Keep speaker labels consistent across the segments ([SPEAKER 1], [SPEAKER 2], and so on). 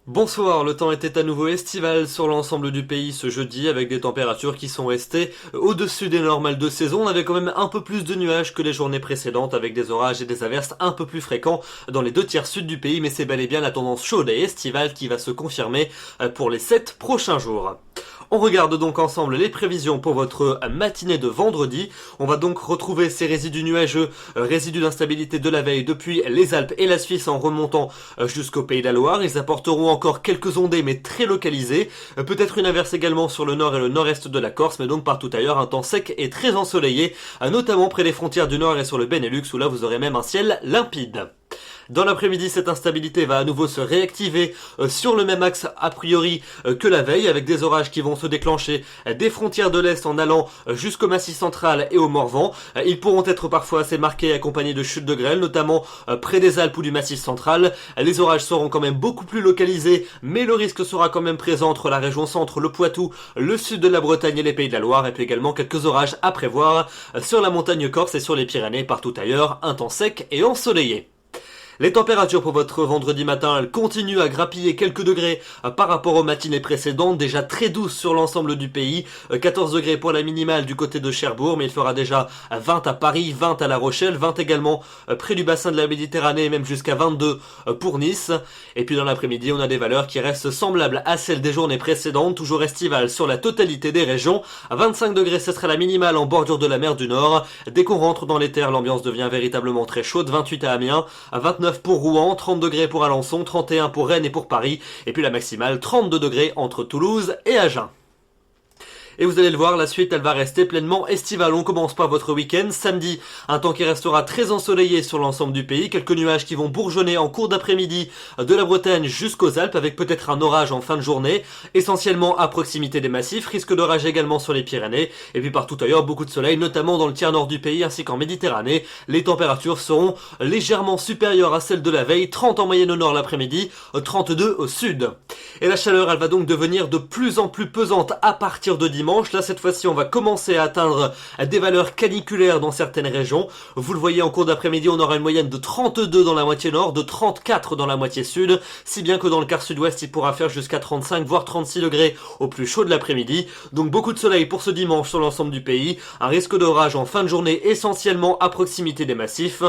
[SPEAKER 1] Bonsoir, le temps était à nouveau estival sur l'ensemble du pays ce jeudi avec des températures qui sont restées au-dessus des normales de saison. On avait quand même un peu plus de nuages que les journées précédentes avec des orages et des averses un peu plus fréquents dans les 2/3 sud du pays, mais c'est bel et bien la tendance chaude et estivale qui va se confirmer pour les 7 prochains jours. On regarde donc ensemble les prévisions pour votre matinée de vendredi. On va donc retrouver ces résidus nuageux, résidus d'instabilité de la veille depuis les Alpes et la Suisse en remontant jusqu'au Pays de la Loire. Ils apporteront encore quelques ondées mais très localisées. Peut-être une averse également sur le nord et le nord-est de la Corse, mais donc partout ailleurs un temps sec et très ensoleillé, notamment près des frontières du nord et sur le Benelux où là vous aurez même un ciel limpide. Dans l'après-midi, cette instabilité va à nouveau se réactiver sur le même axe a priori que la veille, avec des orages qui vont se déclencher des frontières de l'Est en allant jusqu'au Massif central et au Morvan. Ils pourront être parfois assez marqués accompagnés de chutes de grêle, notamment près des Alpes ou du Massif central. Les orages seront quand même beaucoup plus localisés, mais le risque sera quand même présent entre la région centre, le Poitou, le sud de la Bretagne et les Pays de la Loire, et puis également quelques orages à prévoir sur la montagne corse et sur les Pyrénées, partout ailleurs, un temps sec et ensoleillé. Les températures pour votre vendredi matin, elles continuent à grappiller quelques degrés par rapport aux matinées précédentes, déjà très douces sur l'ensemble du pays. 14 degrés pour la minimale du côté de Cherbourg, mais il fera déjà 20 à Paris, 20 à La Rochelle, 20 également près du bassin de la Méditerranée, même jusqu'à 22 pour Nice. Et puis dans l'après-midi, on a des valeurs qui restent semblables à celles des journées précédentes, toujours estivales sur la totalité des régions. 25 degrés, ce sera la minimale en bordure de la mer du Nord. Dès qu'on rentre dans les terres, l'ambiance devient véritablement très chaude. 28 à Amiens, 29 pour Rouen, 30 degrés pour Alençon, 31 pour Rennes et pour Paris, et puis la maximale 32 degrés entre Toulouse et Agen. Et vous allez le voir, la suite elle va rester pleinement estivale. On commence par votre week-end. Samedi, un temps qui restera très ensoleillé sur l'ensemble du pays. Quelques nuages qui vont bourgeonner en cours d'après-midi de la Bretagne jusqu'aux Alpes avec peut-être un orage en fin de journée. Essentiellement à proximité des massifs. Risque d'orage également sur les Pyrénées. Et puis partout ailleurs, beaucoup de soleil, notamment dans le tiers nord du pays ainsi qu'en Méditerranée. Les températures seront légèrement supérieures à celles de la veille. 30 en moyenne au nord l'après-midi, 32 au sud. Et la chaleur, elle va donc devenir de plus en plus pesante à partir de dimanche. Là, cette fois-ci, on va commencer à atteindre des valeurs caniculaires dans certaines régions. Vous le voyez, en cours d'après-midi, on aura une moyenne de 32 dans la moitié nord, de 34 dans la moitié sud, si bien que dans le quart sud-ouest, il pourra faire jusqu'à 35, voire 36 degrés au plus chaud de l'après-midi. Donc beaucoup de soleil pour ce dimanche sur l'ensemble du pays. Un risque d'orage en fin de journée, essentiellement à proximité des massifs.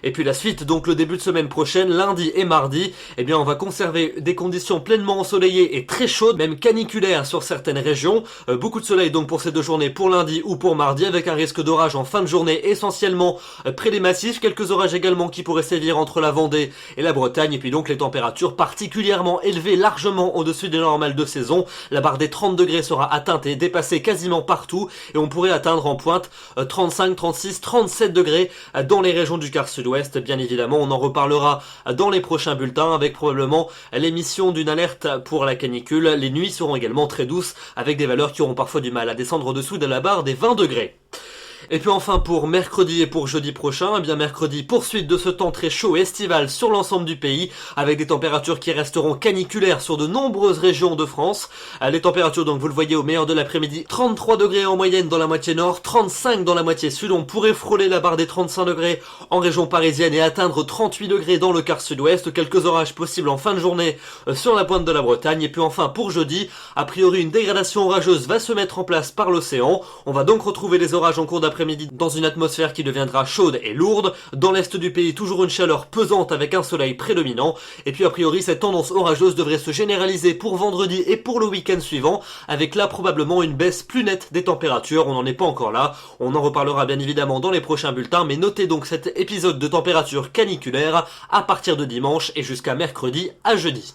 [SPEAKER 1] Et puis la suite, donc le début de semaine prochaine, lundi et mardi, eh bien on va conserver des conditions pleinement ensoleillées et très chaudes, même caniculaires sur certaines régions. Beaucoup de soleil donc pour ces deux journées, pour lundi ou pour mardi, avec un risque d'orage en fin de journée, essentiellement près des massifs. Quelques orages également qui pourraient sévir entre la Vendée et la Bretagne. Et puis donc les températures particulièrement élevées, largement au-dessus des normales de saison. La barre des 30 degrés sera atteinte et dépassée quasiment partout. Et on pourrait atteindre en pointe 35, 36, 37 degrés dans les régions du quart sud-ouest. Bien évidemment, on en reparlera dans les prochains bulletins avec probablement l'émission d'une alerte pour la canicule. Les nuits seront également très douces avec des valeurs qui auront parfois du mal à descendre au-dessous de la barre des 20 degrés. Et puis enfin pour mercredi et pour jeudi prochain, eh bien mercredi, poursuite de ce temps très chaud et estival sur l'ensemble du pays, avec des températures qui resteront caniculaires sur de nombreuses régions de France. Les températures donc vous le voyez au meilleur de l'après-midi, 33 degrés en moyenne dans la moitié nord, 35 dans la moitié sud, on pourrait frôler la barre des 35 degrés en région parisienne et atteindre 38 degrés dans le quart sud-ouest, quelques orages possibles en fin de journée sur la pointe de la Bretagne. Et puis enfin pour jeudi, a priori une dégradation orageuse va se mettre en place par l'océan. On va donc retrouver les orages en cours d'après-midi dans une atmosphère qui deviendra chaude et lourde. Dans l'est du pays, toujours une chaleur pesante avec un soleil prédominant. Et puis a priori, cette tendance orageuse devrait se généraliser pour vendredi et pour le week-end suivant, avec là probablement une baisse plus nette des températures. On n'en est pas encore là. On en reparlera bien évidemment dans les prochains bulletins, mais notez donc cet épisode de température caniculaire à partir de dimanche et jusqu'à mercredi à jeudi.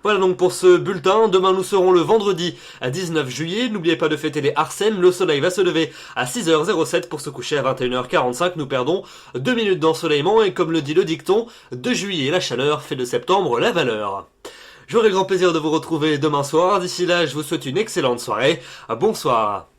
[SPEAKER 1] Voilà donc pour ce bulletin. Demain nous serons le vendredi à 19 juillet. N'oubliez pas de fêter les Arsènes. Le soleil va se lever à 6h07 pour se coucher à 21h45. Nous perdons 2 minutes d'ensoleillement et comme le dit le dicton, de juillet la chaleur fait de septembre la valeur. J'aurai le grand plaisir de vous retrouver demain soir. D'ici là, je vous souhaite une excellente soirée. Bonsoir.